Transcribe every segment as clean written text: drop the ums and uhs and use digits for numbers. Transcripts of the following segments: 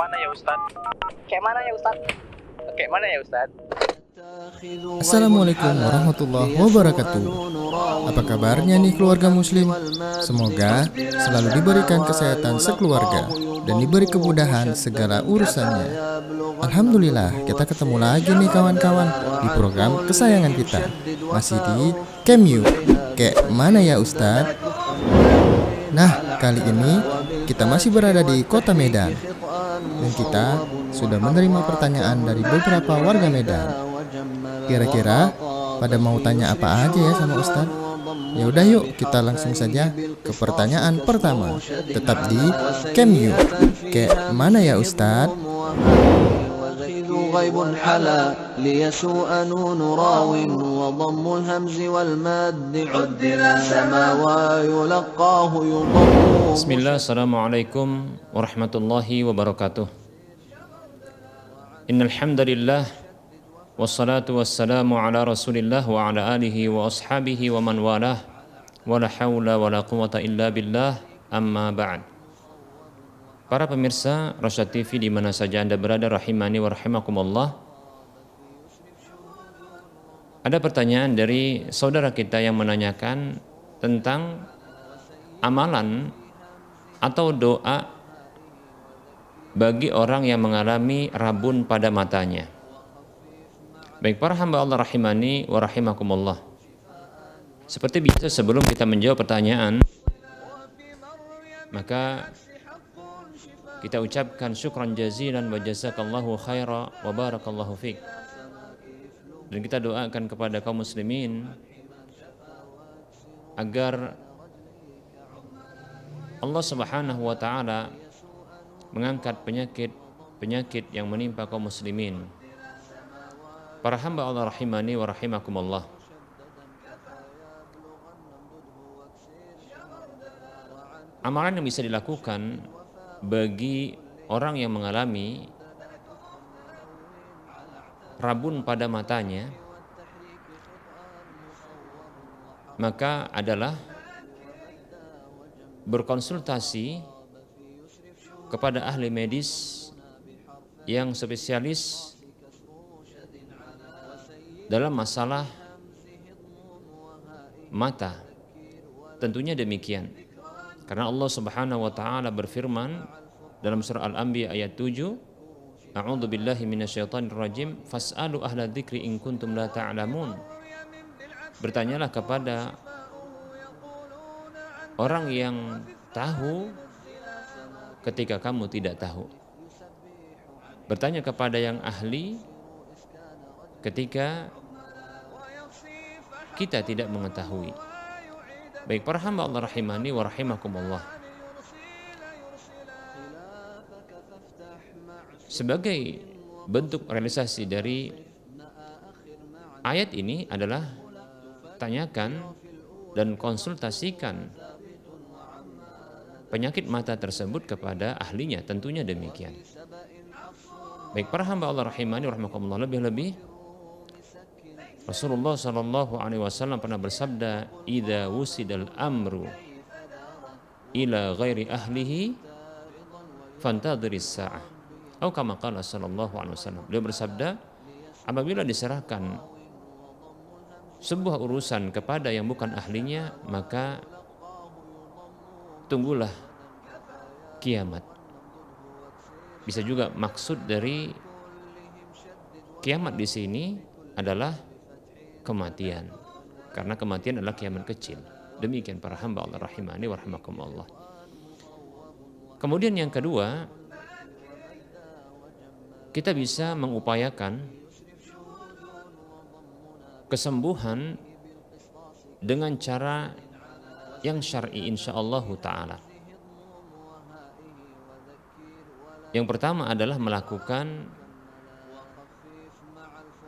mana ya Ustaz? Kayak mana ya Ustaz? Kayak mana ya Ustaz? Assalamualaikum warahmatullahi wabarakatuh. Apa kabarnya nih keluarga muslim? Semoga selalu diberikan kesehatan sekeluarga dan diberi kemudahan segala urusannya. Alhamdulillah, kita ketemu lagi nih kawan-kawan di program kesayangan kita. Masih di Kemyu. Kayak mana ya Ustadz? Nah, kali ini kita masih berada di kota Medan. Dan kita sudah menerima pertanyaan dari beberapa warga Medan. Kira-kira pada mau tanya apa aja ya sama Ustadz? Ya udah yuk kita langsung saja ke pertanyaan pertama. Tetap di Kemyu. Kayak mana ya Ustadz? غيب حلا ليسوء نون راو وضم الهمز والماد عدل سما ويلقاه يضم. بسم الله السلام عليكم ورحمة الله وبركاته. إن الحمد لله والصلاة والسلام على رسول الله وعلى آله وأصحابه ومن والاه ولا حول ولا قوة إلا بالله أما بعد. Para pemirsa Rosyad TV di mana saja Anda berada, rahimani wa rahimakumullah. Ada pertanyaan dari saudara kita yang menanyakan tentang amalan atau doa bagi orang yang mengalami rabun pada matanya. Baik para hamba Allah rahimani wa rahimakumullah. Seperti biasa sebelum kita menjawab pertanyaan, maka kita ucapkan syukran jazilan wa jazakallahu khaira wa barakallahu fiq. Dan kita doakan kepada kaum muslimin agar Allah Subhanahu wa taala mengangkat penyakit yang menimpa kaum muslimin. Para hamba Allah rahimani wa rahimakumullah. Amalan yang bisa dilakukan bagi orang yang mengalami rabun pada matanya, maka adalah berkonsultasi kepada ahli medis yang spesialis dalam masalah mata. Tentunya demikian. Karena Allah Subhanahu wa taala berfirman dalam surah Al-Anbiya ayat 7, A'udzu billahi minasyaitonir rajim, fas'alu ahla dzikri in kuntum la ta'lamun. Bertanyalah kepada orang yang tahu ketika kamu tidak tahu. Bertanya kepada yang ahli ketika kita tidak mengetahui. Baik para hamba Allah rahimani wa rahimakumullah. Sebagai bentuk realisasi dari ayat ini adalah tanyakan dan konsultasikan penyakit mata tersebut kepada ahlinya, tentunya demikian. Baik para hamba Allah rahimani wa rahimakumullah, lebih-lebih Rasulullah sallallahu alaihi wasallam pernah bersabda, "Idza wusidal amru ila ghairi ahlihi fantadhiris sa'ah." Atau kama qala sallallahu alaihi wasallam. Beliau bersabda, apabila diserahkan sebuah urusan kepada yang bukan ahlinya, maka tunggulah kiamat. Bisa juga maksud dari kiamat di sini adalah kematian, karena kematian adalah kiamat kecil. Demikian para hamba Allah rahimani wa rahimakumullah. Kemudian yang kedua, kita bisa mengupayakan kesembuhan dengan cara yang syar'i insyaallah taala. Yang pertama adalah melakukan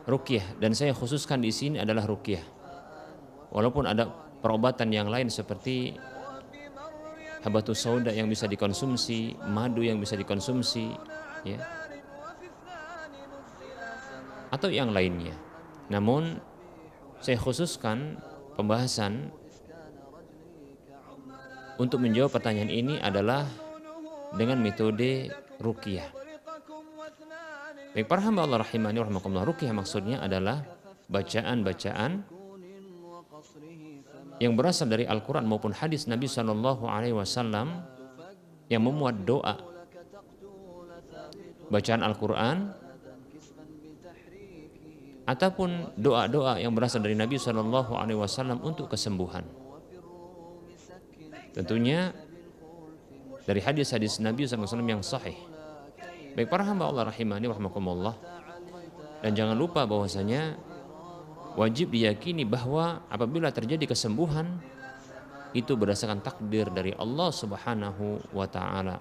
ruqyah, dan saya khususkan di sini adalah ruqyah. Walaupun ada perobatan yang lain seperti habatus sauda yang bisa dikonsumsi, madu yang bisa dikonsumsi, ya, atau yang lainnya. Namun saya khususkan pembahasan untuk menjawab pertanyaan ini adalah dengan metode ruqyah. Baik para hamba Allah rahimani wa rahimakumullah, ruqyah maksudnya adalah bacaan-bacaan yang berasal dari Al-Quran maupun hadis Nabi Shallallahu Alaihi Wasallam yang memuat doa. Bacaan Al-Quran ataupun doa-doa yang berasal dari Nabi Shallallahu Alaihi Wasallam untuk kesembuhan. Tentunya dari hadis-hadis Nabi SAW yang sahih. Baik para hamba Allah rahimani wa rahimakumullah, dan jangan lupa bahwasanya wajib diyakini bahwa apabila terjadi kesembuhan itu berdasarkan takdir dari Allah Subhanahu wa taala.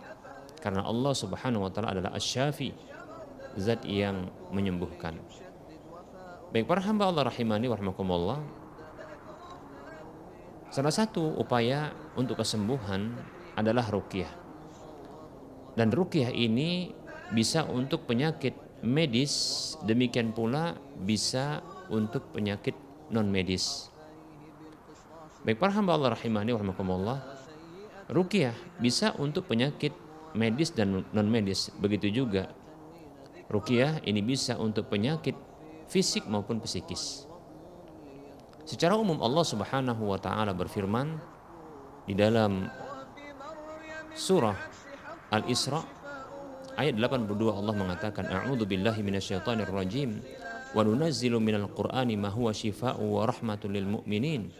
Karena Allah Subhanahu wa taala adalah Asy-Syafi, zat yang menyembuhkan. Baik para hamba Allah rahimani wa rahimakumullah, salah satu upaya untuk kesembuhan adalah ruqyah. Dan ruqyah ini bisa untuk penyakit medis, demikian pula bisa untuk penyakit non medis. Baik para hamba Allah rahimani wa rahimakumullah, ruqyah bisa untuk penyakit medis dan non medis. Begitu juga ruqyah ini bisa untuk penyakit fisik maupun psikis. Secara umum Allah Subhanahu wa taala berfirman di dalam surah Al-Isra ayat 82, Allah mengatakan, A'udzu billahi minasyaitonir rajim wa nunazzilu minal qur'ani ma huwa syifaa'un wa rahmatul lil mu'minin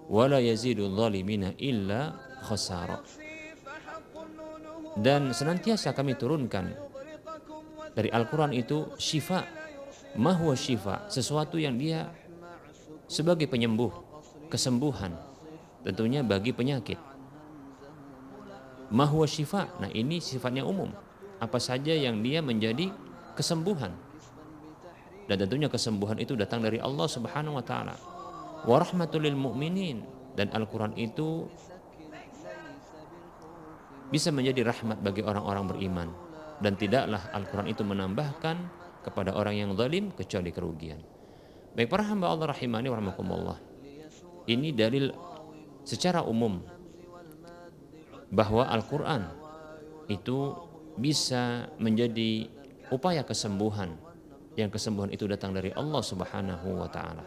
wa la yazidul zalimina illa khasara. Dan senantiasa kami turunkan dari Al-Quran itu syifa, ma huwa syifa, sesuatu yang dia sebagai penyembuh, kesembuhan, tentunya bagi penyakit. Ma huwa syifa, nah ini sifatnya umum, apa saja yang dia menjadi kesembuhan. Dan tentunya kesembuhan itu datang dari Allah Subhanahu wa taala. Wa rahmatul lil mu'minin, dan Al-Quran itu bisa menjadi rahmat bagi orang-orang beriman, dan tidaklah Al-Quran itu menambahkan kepada orang yang zalim kecuali kerugian. Baik para hamba Allah rahimani wa rahimakumullah, ini dalil secara umum bahwa Al-Quran itu bisa menjadi upaya kesembuhan, yang kesembuhan itu datang dari Allah Subhanahu wa taala.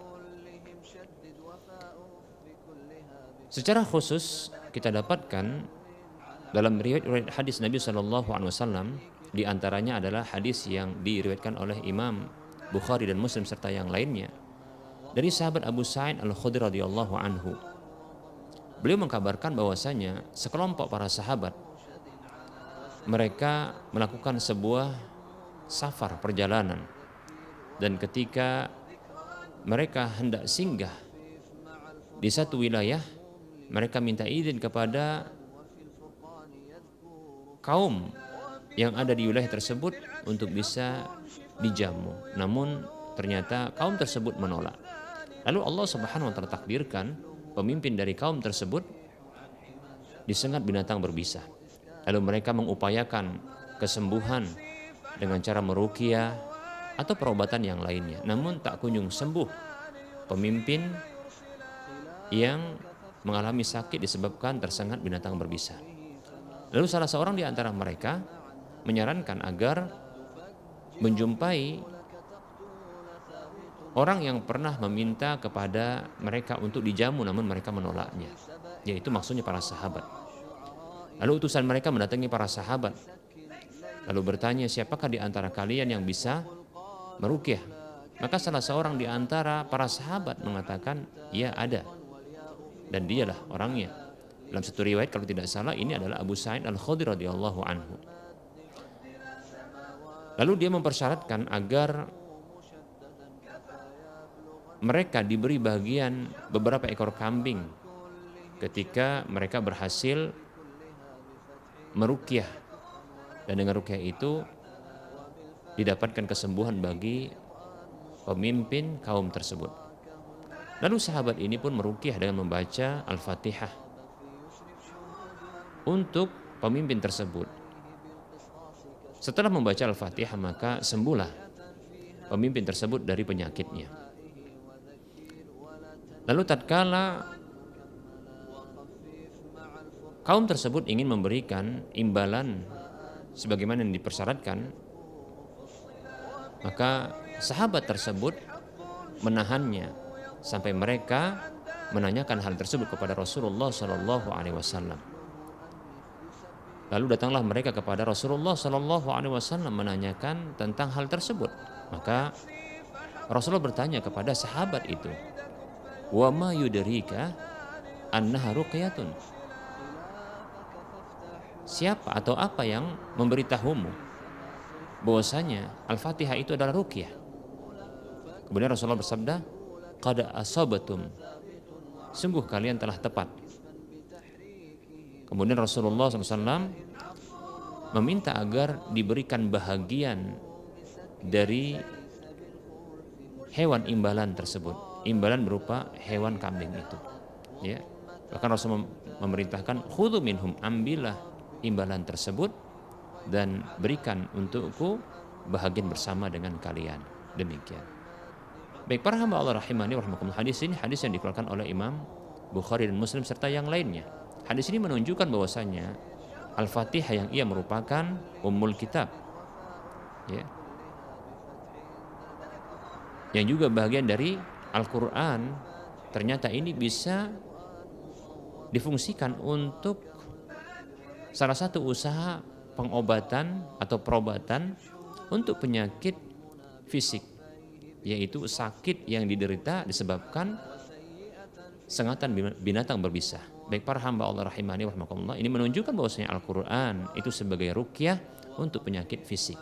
Secara khusus kita dapatkan dalam riwayat hadis Nabi SAW, di antaranya adalah hadis yang diriwayatkan oleh Imam Bukhari dan Muslim serta yang lainnya dari sahabat Abu Sa'id Al-Khudri radhiyallahu anhu. Beliau mengkabarkan bahwasanya sekelompok para sahabat mereka melakukan sebuah safar perjalanan, dan ketika mereka hendak singgah di satu wilayah, mereka minta izin kepada kaum yang ada di wilayah tersebut untuk bisa dijamu. Namun ternyata kaum tersebut menolak. Lalu Allah Subhanahu wa taala takdirkan pemimpin dari kaum tersebut disengat binatang berbisa. Lalu mereka mengupayakan kesembuhan dengan cara meruqyah atau perobatan yang lainnya. Namun tak kunjung sembuh pemimpin yang mengalami sakit disebabkan tersengat binatang berbisa. Lalu salah seorang di antara mereka menyarankan agar menjumpai orang yang pernah meminta kepada mereka untuk dijamu, namun mereka menolaknya, yaitu maksudnya para sahabat. Lalu utusan mereka mendatangi para sahabat, lalu bertanya, siapakah di antara kalian yang bisa meruqyah? Maka salah seorang di antara para sahabat mengatakan, ya ada, dan dialah orangnya. Dalam satu riwayat kalau tidak salah ini adalah Abu Sa'id Al-Khudri radhiyallahu anhu. Lalu dia mempersyaratkan agar mereka diberi bagian beberapa ekor kambing ketika mereka berhasil meruqyah, dan dengan ruqyah itu didapatkan kesembuhan bagi pemimpin kaum tersebut. Lalu sahabat ini pun meruqyah dengan membaca Al-Fatihah untuk pemimpin tersebut. Setelah membaca Al-Fatihah maka sembuhlah pemimpin tersebut dari penyakitnya. Lalu tatkala kaum tersebut ingin memberikan imbalan sebagaimana yang dipersyaratkan, Maka sahabat tersebut menahannya sampai mereka menanyakan hal tersebut kepada Rasulullah Shallallahu Alaihi Wasallam. Lalu datanglah mereka kepada Rasulullah Shallallahu Alaihi Wasallam menanyakan tentang hal tersebut. Maka Rasulullah bertanya kepada sahabat itu, wa ma yudrika annaha ruqyatun. Siapa atau apa yang memberitahumu bahwasanya Al-Fatihah itu adalah ruqyah? Kemudian Rasulullah bersabda, qad asabatum, sungguh kalian telah tepat. Kemudian Rasulullah SAW meminta agar diberikan bahagian dari hewan imbalan tersebut. Imbalan berupa hewan kambing itu. Ya. Bahkan Rasul memerintahkan, khudhu minhum, ambillah imbalan tersebut dan berikan untukku bahagian bersama dengan kalian. Demikian. Baik para hamba Allah rahimani wa rahimakumullah, hadis ini hadis yang dikeluarkan oleh Imam Bukhari dan Muslim serta yang lainnya. Hadis ini menunjukkan bahwasanya Al-Fatihah yang ia merupakan ummul kitab, ya, yang juga bagian dari Al-Quran, ternyata ini bisa difungsikan untuk salah satu usaha pengobatan atau perobatan untuk penyakit fisik, yaitu sakit yang diderita disebabkan sengatan binatang berbisa. Baik para hamba Allah rahimani wa rahimakumullah, ini menunjukkan bahwasanya Al-Quran itu sebagai ruqyah untuk penyakit fisik.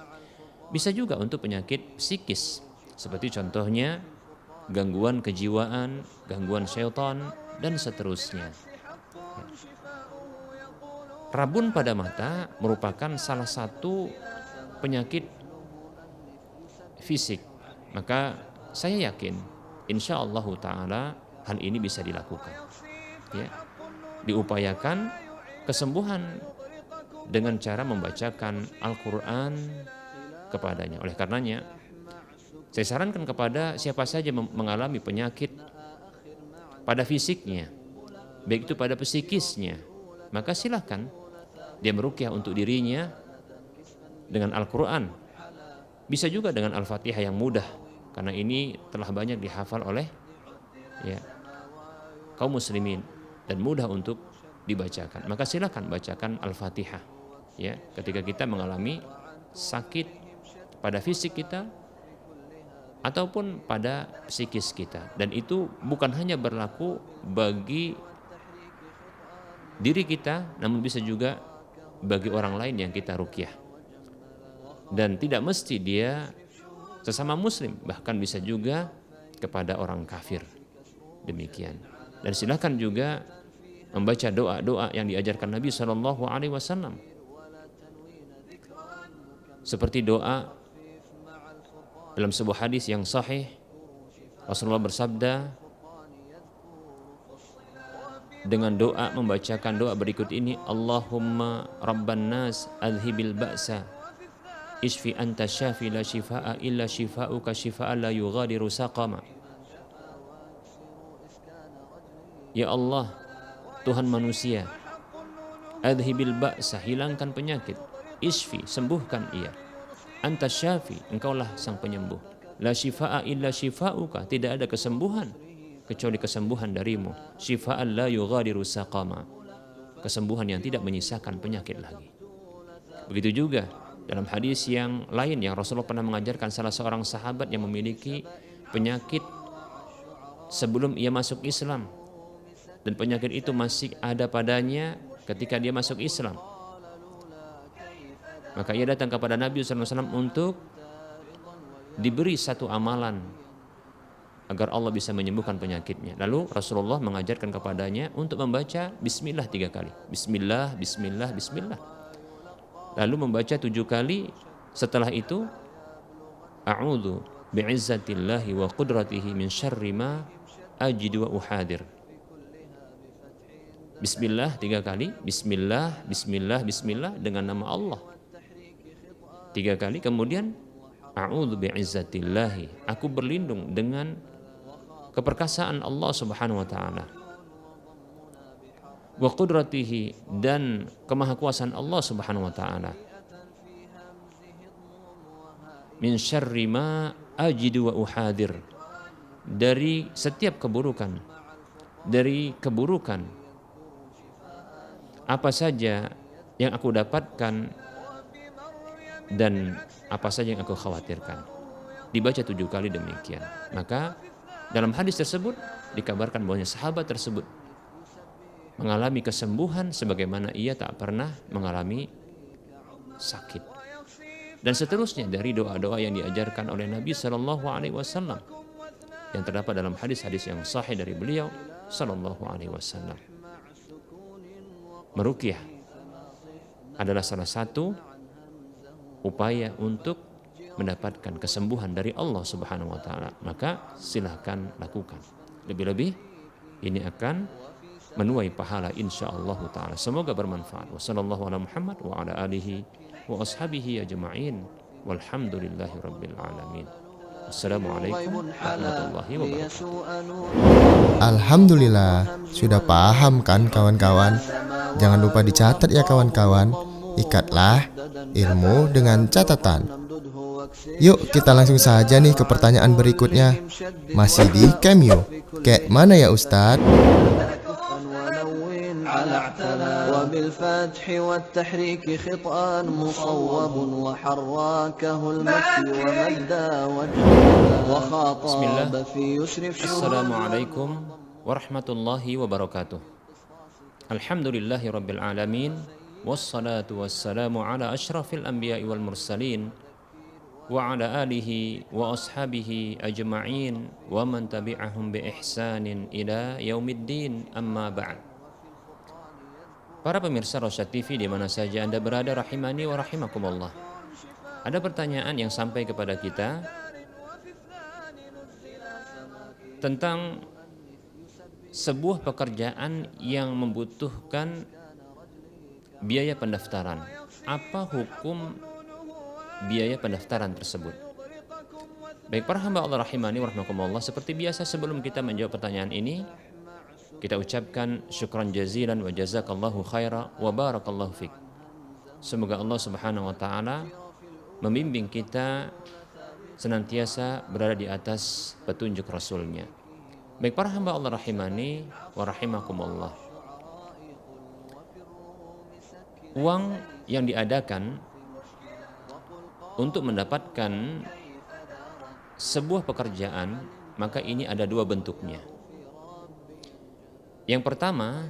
Bisa juga untuk penyakit psikis, seperti contohnya gangguan kejiwaan, gangguan syaitan, dan seterusnya. Rabun pada mata merupakan salah satu penyakit fisik. Maka saya yakin insyaallah ta'ala hal ini bisa dilakukan, ya. Diupayakan kesembuhan dengan cara membacakan Al-Quran kepadanya. Oleh karenanya saya sarankan kepada siapa saja mengalami penyakit pada fisiknya, baik itu pada psikisnya, maka silahkan dia meruqyah untuk dirinya dengan Al-Quran. Bisa juga dengan Al-Fatihah yang mudah, karena ini telah banyak dihafal oleh, ya, kaum muslimin dan mudah untuk dibacakan. Maka silakan bacakan Al-Fatihah, ya, ketika kita mengalami sakit pada fisik kita ataupun pada psikis kita. Dan itu bukan hanya berlaku bagi diri kita, namun bisa juga bagi orang lain yang kita ruqyah. Dan tidak mesti dia sesama muslim, bahkan bisa juga kepada orang kafir. Demikian. Dan silakan juga membaca doa-doa yang diajarkan Nabi SAW, seperti doa dalam sebuah hadis yang sahih. Rasulullah bersabda dengan doa, membacakan doa berikut ini, Allahumma rabban nas adhibil ba'sa isfi anta syafi la shifaa illa shifauka shifaan la yughadiru saqama. Ya Allah, Tuhan manusia, adhibil ba'sa, hilangkan penyakit, isfi, sembuhkan ia, anta syafi, engkaulah sang penyembuh, la shifaa illa shifauka, tidak ada kesembuhan kecuali kesembuhan darimu, shifaan la yughadiru saqama, kesembuhan yang tidak menyisakan penyakit lagi. Begitu juga dalam hadis yang lain yang Rasulullah pernah mengajarkan salah seorang sahabat yang memiliki penyakit sebelum ia masuk Islam, dan penyakit itu masih ada padanya ketika dia masuk Islam. Maka ia datang kepada Nabi SAW untuk diberi satu amalan agar Allah bisa menyembuhkan penyakitnya. Lalu Rasulullah mengajarkan kepadanya untuk membaca Bismillah 3 kali. Bismillah, Bismillah, Bismillah. Lalu membaca 7 kali. Setelah itu, A'udzu bi'izzatillahi wa qudratihi min syarri ma ajidu wa uhadir. Bismillah 3 kali. Bismillah, Bismillah, Bismillah, dengan nama Allah 3 kali. Kemudian A'udzu bi'izzatillahi, aku berlindung dengan keperkasaan Allah Subhanahu wa taala, wa qudratihi, dan kemahakuasaan Allah Subhanahu wa taala, min syarri ma ajidu wa uhadir, dari setiap keburukan, dari keburukan apa saja yang aku dapatkan dan apa saja yang aku khawatirkan. Dibaca 7 kali demikian. Maka dalam hadis tersebut dikabarkan bahwa sahabat tersebut mengalami kesembuhan sebagaimana ia tak pernah mengalami sakit. Dan seterusnya dari doa-doa yang diajarkan oleh Nabi Shallallahu Alaihi Wasallam yang terdapat dalam hadis-hadis yang sahih dari beliau Shallallahu Alaihi Wasallam. Meruqyah adalah salah satu upaya untuk mendapatkan kesembuhan dari Allah Subhanahu wa taala. Maka silahkan lakukan. Lebih-lebih ini akan menuai pahala insyaallah taala. Semoga bermanfaat. Wassallallahu ala Muhammad wa ala alihi wa ashabihi ajma'in. Walhamdulillahi rabbil alamin. Assalamualaikum warahmatullahi wabarakatuh. Alhamdulillah, sudah paham kan kawan-kawan? Jangan lupa dicatat ya kawan-kawan. Ikatlah ilmu dengan catatan. Yuk kita langsung saja nih ke pertanyaan berikutnya. Masih di Cameo. Kayak mana ya Ustadz? وبالفتح والتحريك خطأ مصوب وحراكه المكي ومدا وخاطب في يسرف. Assalamualaikum warahmatullahi wabarakatuh. Alhamdulillahi rabbil alamin. Wassalatu wassalamu ala ashrafil anbiya'i wal mursalin wa ala alihi wa ashabihi ajma'in wa man tabi'ahum bi ihsanin ila yaumiddin, amma ba'd. Para pemirsa Rosyad TV di mana saja Anda berada, rahimani wa rahimakumullah. Ada pertanyaan yang sampai kepada kita tentang sebuah pekerjaan yang membutuhkan biaya pendaftaran. Apa hukum biaya pendaftaran tersebut? Baik para hamba Allah rahimani wa rahimakumullah, seperti biasa sebelum kita menjawab pertanyaan ini, kita ucapkan syukran jazilan wa jazakallahu khaira wa barakallahu fik. Semoga Allah Subhanahu wa taala membimbing kita senantiasa berada di atas petunjuk Rasul-Nya. Baik para hamba Allah rahimani wa rahimakumullah. Uang yang diadakan untuk mendapatkan sebuah pekerjaan, maka ini ada 2 bentuknya. Yang pertama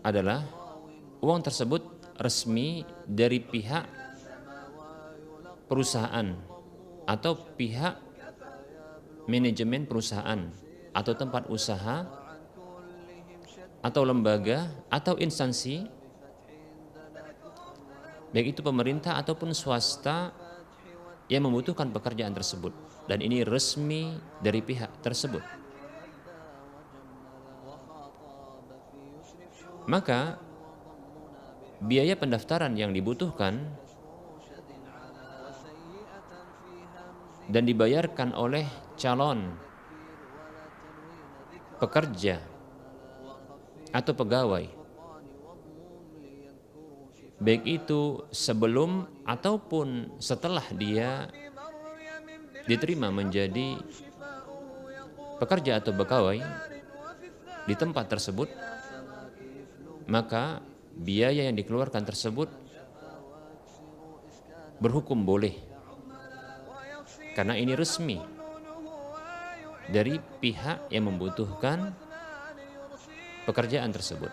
adalah uang tersebut resmi dari pihak perusahaan atau pihak manajemen perusahaan atau tempat usaha atau lembaga atau instansi, baik itu pemerintah ataupun swasta yang membutuhkan pekerjaan tersebut, dan ini resmi dari pihak tersebut. Maka biaya pendaftaran yang dibutuhkan dan dibayarkan oleh calon pekerja atau pegawai, baik itu sebelum ataupun setelah dia diterima menjadi pekerja atau pegawai di tempat tersebut, maka biaya yang dikeluarkan tersebut berhukum boleh, karena ini resmi dari pihak yang membutuhkan pekerjaan tersebut.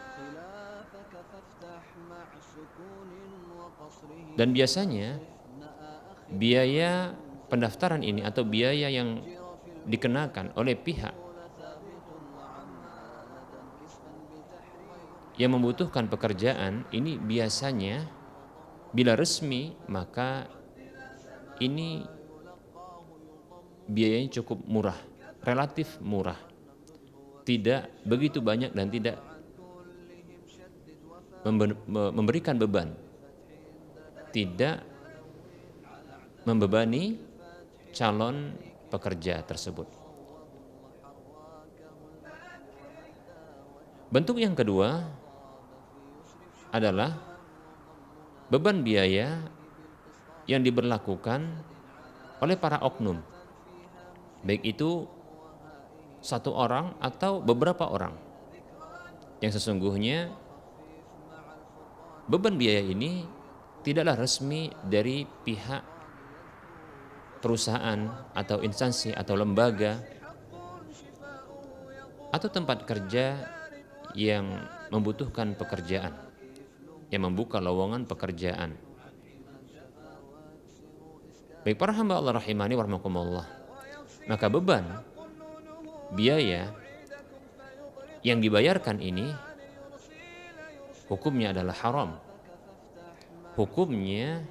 Dan biasanya biaya pendaftaran ini atau biaya yang dikenakan oleh pihak yang membutuhkan pekerjaan ini biasanya bila resmi, maka ini biayanya cukup murah, relatif murah, tidak begitu banyak dan tidak memberikan beban, tidak membebani calon pekerja tersebut. Bentuk yang kedua adalah beban biaya yang diberlakukan oleh para oknum, baik itu satu orang atau beberapa orang, yang sesungguhnya beban biaya ini tidaklah resmi dari pihak perusahaan atau instansi atau lembaga atau tempat kerja yang membutuhkan pekerjaan, yang membuka lowongan pekerjaan. Baik para hamba Allah rahimani wa rahmakumullah, maka beban biaya yang dibayarkan ini hukumnya adalah haram. Hukumnya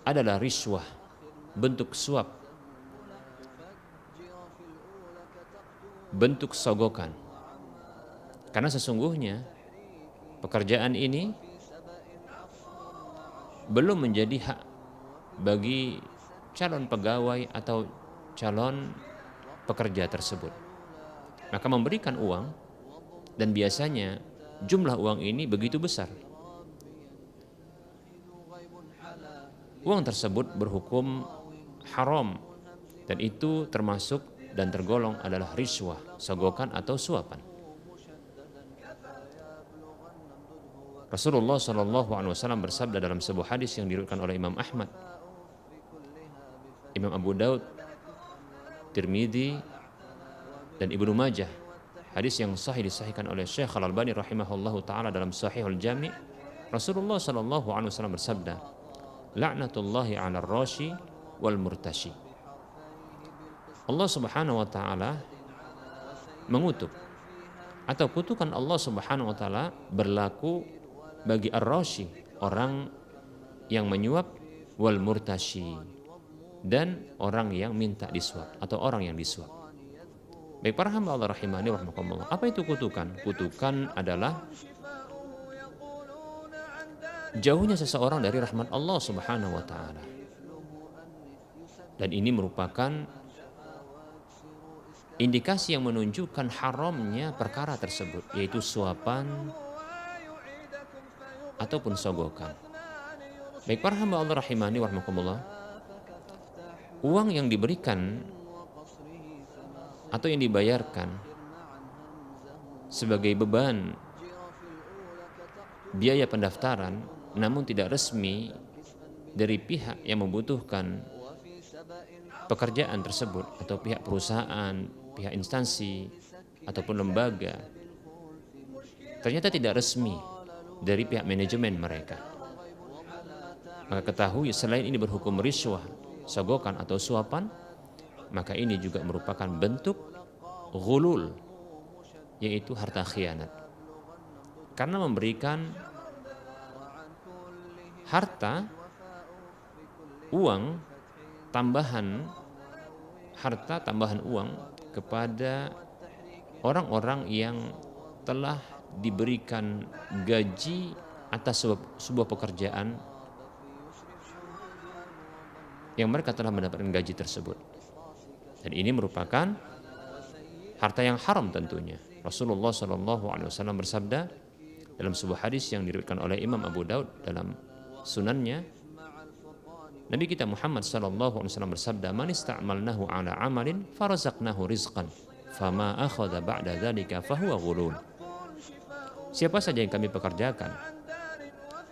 adalah riswah, bentuk suap, bentuk sogokan. Karena sesungguhnya pekerjaan ini belum menjadi hak bagi calon pegawai atau calon pekerja tersebut. Maka memberikan uang, dan biasanya jumlah uang ini begitu besar. Uang tersebut berhukum haram, dan itu termasuk dan tergolong adalah riswah, sogokan atau suapan. Rasulullah SAW bersabda dalam sebuah hadis yang diriwayatkan oleh Imam Ahmad, Imam Abu Daud, Tirmidzi, dan Ibnu Majah. Hadis yang sahih disahihkan oleh Syekh Al-Albani rahimahullahu taala dalam Sahihul Jami'. Rasulullah SAW bersabda, "La'natullahi 'alar rashi wal murtashi." Allah Subhanahu wa taala mengutuk, atau kutukan Allah Subhanahu wa taala berlaku bagi ar-rashi, orang yang menyuap, wal murtashi, dan orang yang minta disuap atau orang yang disuap. Baik para hamba Allah rahimani wa rahmakumullah, apa itu kutukan? Kutukan adalah jauhnya seseorang dari rahmat Allah Subhanahu wa taala. Dan ini merupakan indikasi yang menunjukkan haramnya perkara tersebut, yaitu suapan ataupun sogokan. Baik para hamba Allah rahimani wa rahmakumullah, uang yang diberikan atau yang dibayarkan sebagai beban biaya pendaftaran namun tidak resmi dari pihak yang membutuhkan pekerjaan tersebut, atau pihak perusahaan, pihak instansi ataupun lembaga, ternyata tidak resmi dari pihak manajemen mereka, maka ketahui selain ini berhukum riswah, sogokan atau suapan, maka ini juga merupakan bentuk ghulul, yaitu harta khianat. Karena memberikan harta, uang tambahan, harta tambahan uang kepada orang-orang yang telah diberikan gaji atas sebuah pekerjaan yang mereka telah mendapatkan gaji tersebut. Dan ini merupakan harta yang haram tentunya. Rasulullah SAW bersabda dalam sebuah hadis yang diriwayatkan oleh Imam Abu Daud dalam sunannya, Nabi kita Muhammad SAW bersabda, "Man ista'malnahu ala amalin farazaqnahu rizqan, fama akhadha ba'da dzalika fahuwa ghulul." Siapa saja yang kami pekerjakan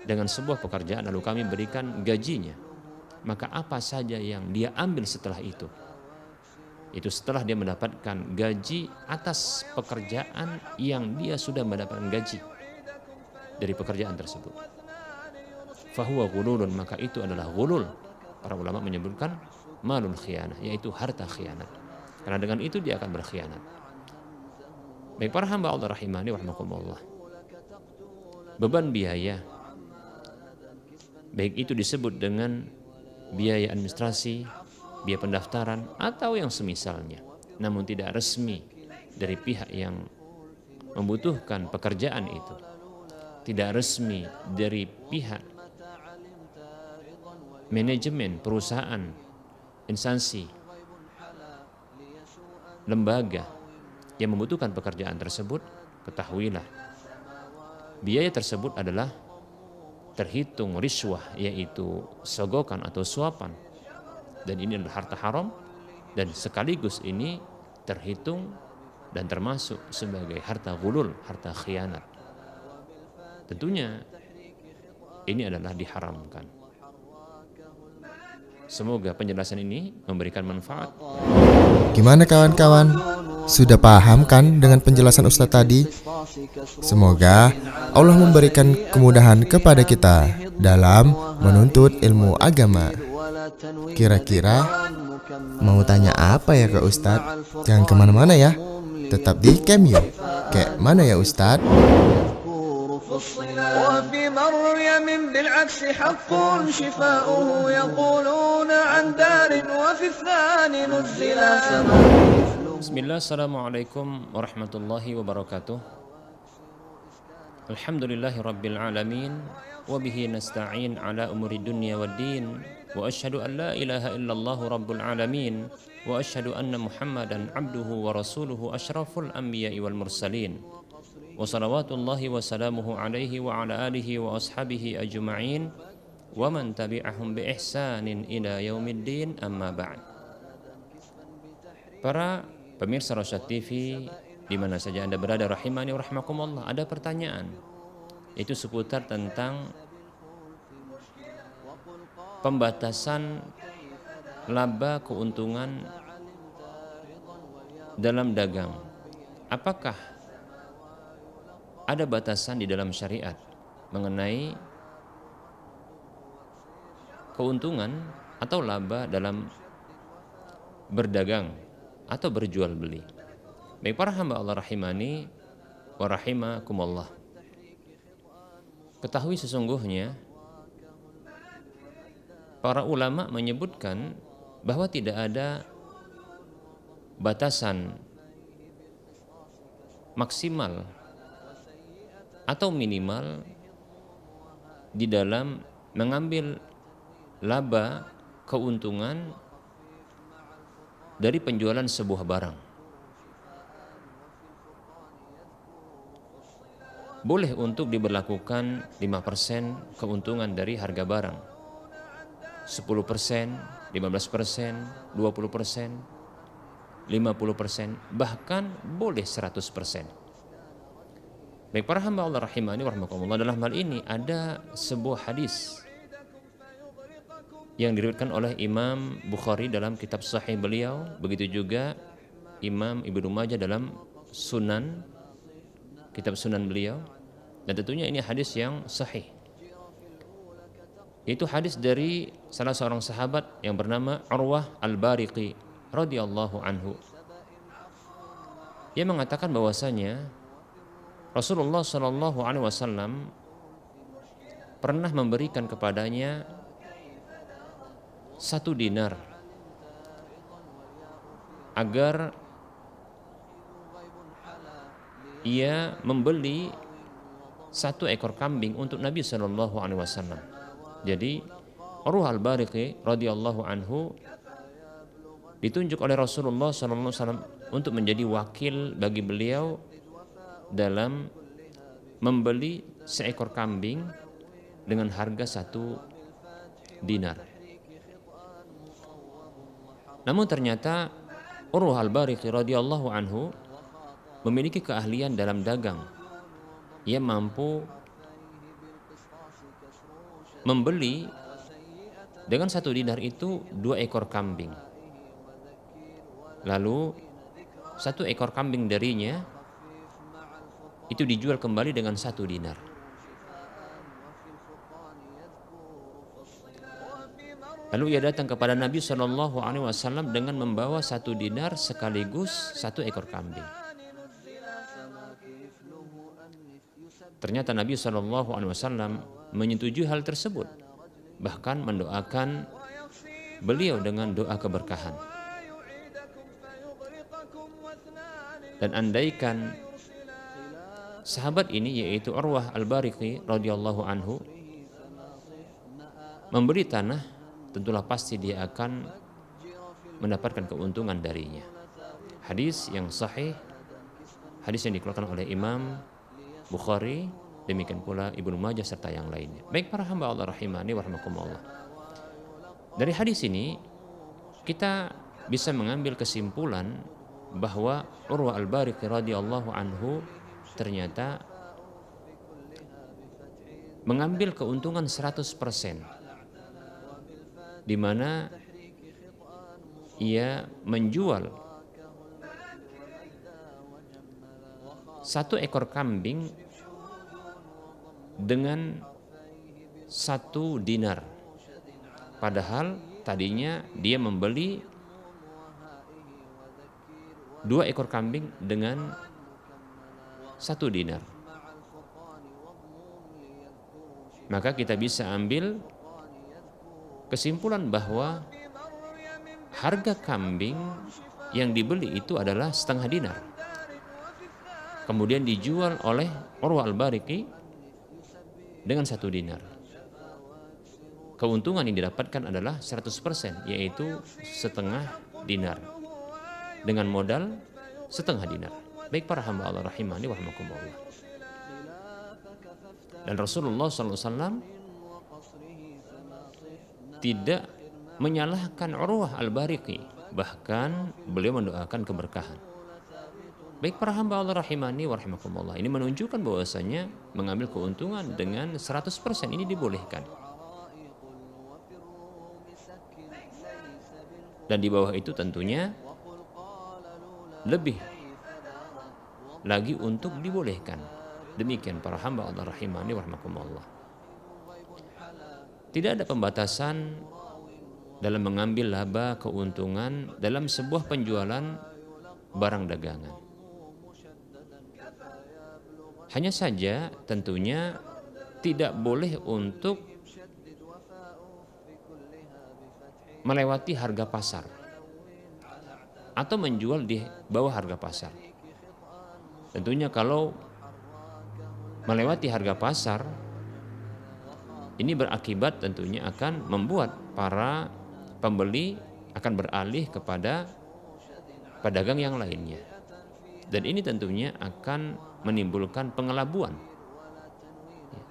dengan sebuah pekerjaan lalu kami berikan gajinya, maka apa saja yang dia ambil setelah itu setelah dia mendapatkan gaji atas pekerjaan yang dia sudah mendapatkan gaji dari pekerjaan tersebut, fahuwa ghululun, maka itu adalah ghulul. Para ulama menyebutkan malul khianah, yaitu harta khianat, karena dengan itu dia akan berkhianat. Baik para hamba Allah rahimani wa rahmakumullah, beban biaya, baik itu disebut dengan biaya administrasi, biaya pendaftaran, atau yang semisalnya, namun tidak resmi dari pihak yang membutuhkan pekerjaan itu, tidak resmi dari pihak manajemen perusahaan, instansi, lembaga yang membutuhkan pekerjaan tersebut, ketahuilah biaya tersebut adalah terhitung riswah, yaitu sogokan atau suapan, dan ini adalah harta haram, dan sekaligus ini terhitung dan termasuk sebagai harta gulul, harta khianat. Tentunya ini adalah diharamkan. Semoga penjelasan ini memberikan manfaat. Gimana kawan-kawan? Sudah paham kan dengan penjelasan Ustadz tadi? Semoga Allah memberikan kemudahan kepada kita dalam menuntut ilmu agama. Kira-kira mau tanya apa ya ke Ustadz? Jangan kemana-mana ya, tetap di Cameo. Kayak mana ya Ustadz? وفي مريم بالعكس حق شفاؤه يقولون عن دار وفي الثاني نزل Bismillah, assalamualaikum warahmatullahi wabarakatuh. Alhamdulillahi rabbil alamin, wabihi nasta'in ala umuri dunya waddin, wa ashhadu an la ilaha illallah rabbul alamin, wa ashhadu anna muhammadan abduhu wa rasuluhu ashraful anbiya'i wal mursalin, wa salawatullahi wa salamuhu alaihi wa ala alihi wa ashabihi ajma'in, wa man tabi'ahum bi ihsanin ila yaumiddin, amma ba'd. Para pemirsa Rosyad TV di mana saja Anda berada, rahimani wa rahmakumullah, ada pertanyaan, yaitu seputar tentang pembatasan laba keuntungan dalam dagang. Apakah ada batasan di dalam syariat mengenai keuntungan atau laba dalam berdagang atau berjual beli? Baik para hamba Allah rahimani wa rahimakumullah, ketahui sesungguhnya para ulama menyebutkan bahwa tidak ada batasan maksimal atau minimal di dalam mengambil laba keuntungan dari penjualan sebuah barang. Boleh untuk diberlakukan 5% keuntungan dari harga barang, 10%, 15%, 20%, 50%, bahkan boleh 100%. Baik para hamba Allah rahimani wa rahmakumullah, dalam hal ini ada sebuah hadis yang diriwayatkan oleh Imam Bukhari dalam kitab sahih beliau, begitu juga Imam Ibnu Majah dalam sunan, kitab sunan beliau, dan tentunya ini hadis yang sahih, yaitu hadis dari salah seorang sahabat yang bernama Urwah Al-Bariqi radhiyallahu anhu. Ia mengatakan bahwasanya Rasulullah Shallallahu Alaihi Wasallam pernah memberikan kepadanya 1 dinar agar ia membeli 1 ekor kambing untuk Nabi Shallallahu Alaihi Wasallam. Jadi Urwah Al-Bariqi radhiyallahu anhu ditunjuk oleh Rasulullah Shallallahu Alaihi Wasallam untuk menjadi wakil bagi beliau dalam membeli seekor kambing dengan harga 1 dinar. Namun ternyata Urwah Al-Bariqi radhiyallahu anhu memiliki keahlian dalam dagang. Ia mampu membeli dengan 1 dinar itu 2 ekor kambing. Lalu 1 ekor kambing darinya itu dijual kembali dengan 1 dinar. Lalu ia datang kepada Nabi Shallallahu Alaihi Wasallam dengan membawa 1 dinar sekaligus 1 ekor kambing. Ternyata Nabi Shallallahu Alaihi Wasallam menyetujui hal tersebut, bahkan mendoakan beliau dengan doa keberkahan. Dan andaikan sahabat ini, yaitu Urwah Al-Bariqi radhiyallahu anhu, membeli tanah, tentulah pasti dia akan mendapatkan keuntungan darinya. Hadis yang sahih, hadis yang dikeluarkan oleh Imam Bukhari demikian pula Ibnu Majah serta yang lainnya. Baik para hamba Allah rahimani wa rahimakumullah. Dari hadis ini kita bisa mengambil kesimpulan bahwa Urwah Al-Bariqi radhiyallahu anhu ternyata mengambil keuntungan 100%, di mana ia menjual 1 ekor kambing dengan 1 dinar. Padahal tadinya dia membeli 2 ekor kambing dengan 1 dinar. Maka kita bisa ambil kesimpulan bahwa harga kambing yang dibeli itu adalah setengah dinar. Kemudian dijual oleh Urwah Al-Bariqi dengan 1 dinar. Keuntungan yang didapatkan adalah 100%, yaitu setengah dinar dengan modal setengah dinar. Baik para hamba Allah rahimani wa rahimakumullah. Dan Rasulullah SAW tidak menyalahkan Urwah Al-Bariqi, bahkan beliau mendoakan keberkahan. Baik para hamba Allah rahimani wa rahimakumullah, ini menunjukkan bahwasanya mengambil keuntungan dengan 100% ini dibolehkan. Dan di bawah itu tentunya lebih lagi untuk dibolehkan. Demikian para hamba Allah rahimani wa rahimakumullah. Tidak ada pembatasan dalam mengambil laba keuntungan dalam sebuah penjualan barang dagangan. Hanya saja tentunya tidak boleh untuk melewati harga pasar atau menjual di bawah harga pasar. Tentunya kalau melewati harga pasar ini berakibat tentunya akan membuat para pembeli akan beralih kepada pedagang yang lainnya. Dan ini tentunya akan menimbulkan pengelabuan,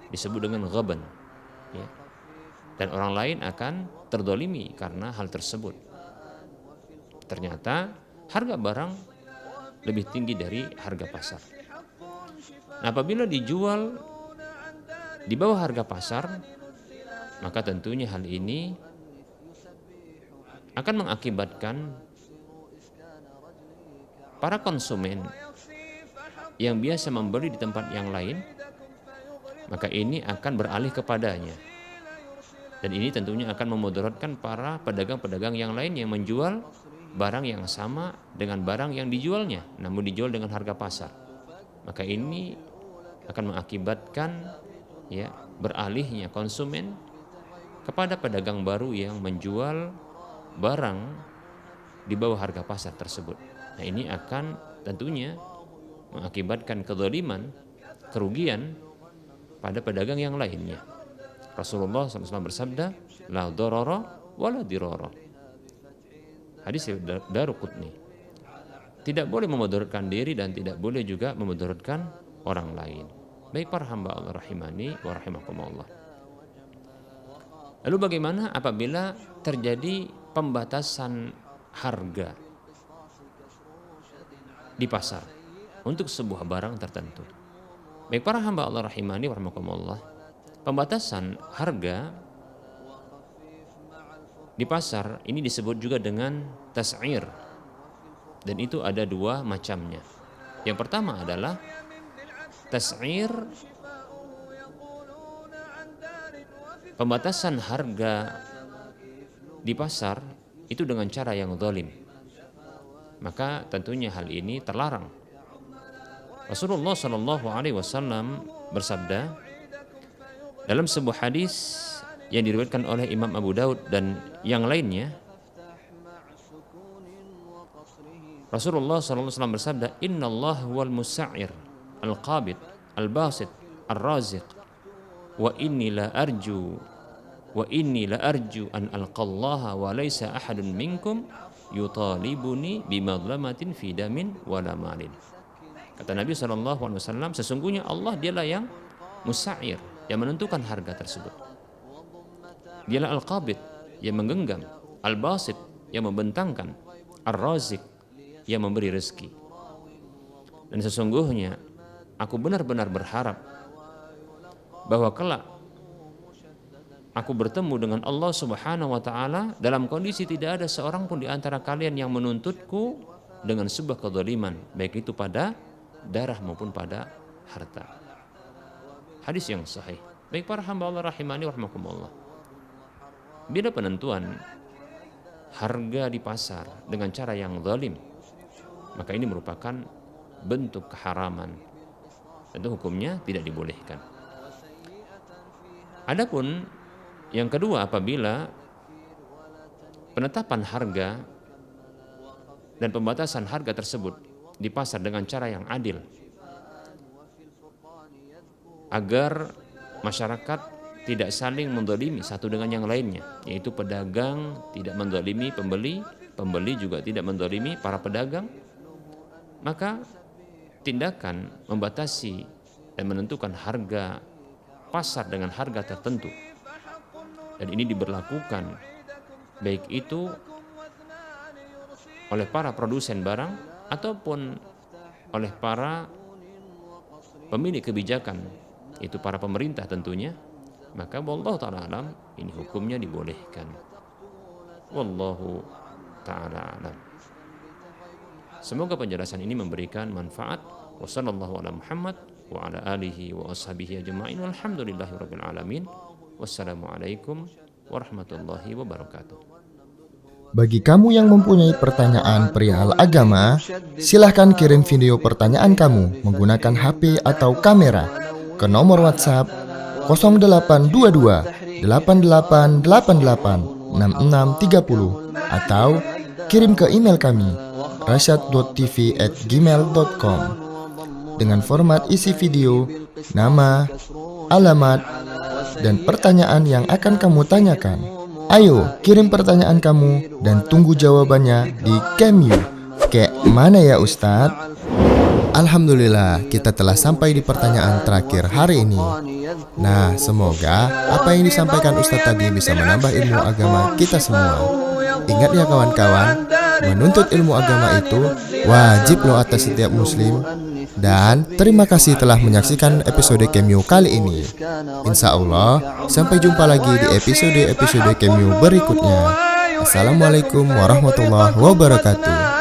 disebut dengan ghaban, dan orang lain akan terdolimi karena hal tersebut. Ternyata harga barang lebih tinggi dari harga pasar. Nah, apabila dijual di bawah harga pasar, maka tentunya hal ini akan mengakibatkan para konsumen yang biasa membeli di tempat yang lain, maka ini akan beralih kepadanya. Dan ini tentunya akan memudaratkan para pedagang-pedagang yang lain yang menjual barang yang sama dengan barang yang dijualnya, namun dijual dengan harga pasar. Maka ini akan mengakibatkan beralihnya konsumen kepada pedagang baru yang menjual barang di bawah harga pasar tersebut. Nah, ini akan tentunya mengakibatkan kezaliman, kerugian pada pedagang yang lainnya. Rasulullah SAW bersabda, la darara wala dirara. Hadis Daruqutni. Tidak boleh memudaratkan diri dan tidak boleh juga memudaratkan orang lain. Baik para hamba Allah rahimani wa rahimakumullah. Lalu bagaimana apabila terjadi pembatasan harga di pasar untuk sebuah barang tertentu? Baik para hamba Allah rahimani wa rahimakumullah, pembatasan harga di pasar ini disebut juga dengan tas'ir, dan itu ada 2 macamnya. Yang pertama adalah tas'ir, pembatasan harga di pasar itu dengan cara yang zalim. Maka tentunya hal ini terlarang. Rasulullah SAW bersabda dalam sebuah hadis yang diriwayatkan oleh Imam Abu Daud dan yang lainnya, Rasulullah SAW bersabda, Innallah huwal musa'ir al-qabid al-basit al-raziq wa inni la arju an alqallaha wa laysa ahadun minkum yutalibuni bimadlamatin fi damin wala malin. Kata Nabi SAW, sesungguhnya Allah dialah yang Musa'ir, yang menentukan harga tersebut. Dialah Al-Qabid, yang menggenggam. Al-Basit, yang membentangkan. Ar-Razik, yang memberi rezeki. Dan sesungguhnya aku benar-benar berharap bahwa kelak aku bertemu dengan Allah Subhanahu wa taala dalam kondisi tidak ada seorang pun di antara kalian yang menuntutku dengan sebuah kezaliman, baik itu pada darah maupun pada harta. Hadis yang sahih. Baik para hamba Allah rahimani wa rahmakumullah. Bila penentuan harga di pasar dengan cara yang zalim, maka ini merupakan bentuk keharaman. Tentu hukumnya tidak dibolehkan. Adapun yang kedua, apabila penetapan harga dan pembatasan harga tersebut di pasar dengan cara yang adil, agar masyarakat tidak saling menzalimi satu dengan yang lainnya, yaitu pedagang tidak menzalimi pembeli, pembeli juga tidak menzalimi para pedagang, maka tindakan membatasi dan menentukan harga pasar dengan harga tertentu, dan ini diberlakukan baik itu oleh para produsen barang ataupun oleh para pemilik kebijakan, itu para pemerintah tentunya, maka wallahu ta'ala alam, ini hukumnya dibolehkan. Wallahu ta'ala alam. Semoga penjelasan ini memberikan manfaat. Wa sallallahu ala Muhammad wa ala alihi wa ashabihi ajma'in walhamdulillahi rabbil alamin. Wassalamualaikum warahmatullahi wabarakatuh. Bagi kamu yang mempunyai pertanyaan perihal agama, silahkan kirim video pertanyaan kamu menggunakan HP atau kamera ke nomor WhatsApp 0822 8888 6630 atau kirim ke email kami rasyad.tv@gmail.com dengan format isi video, nama, alamat, dan pertanyaan yang akan kamu tanyakan. Ayo, kirim pertanyaan kamu dan tunggu jawabannya di Cameo. Kayak mana ya Ustadz? Alhamdulillah, kita telah sampai di pertanyaan terakhir hari ini. Nah, semoga apa yang disampaikan Ustadz tadi bisa menambah ilmu agama kita semua. Ingat ya kawan-kawan, menuntut ilmu agama itu wajib loh atas setiap muslim. Dan terima kasih telah menyaksikan episode Cameo kali ini. Insya Allah, sampai jumpa lagi di episode Cameo berikutnya. Assalamualaikum warahmatullahi wabarakatuh.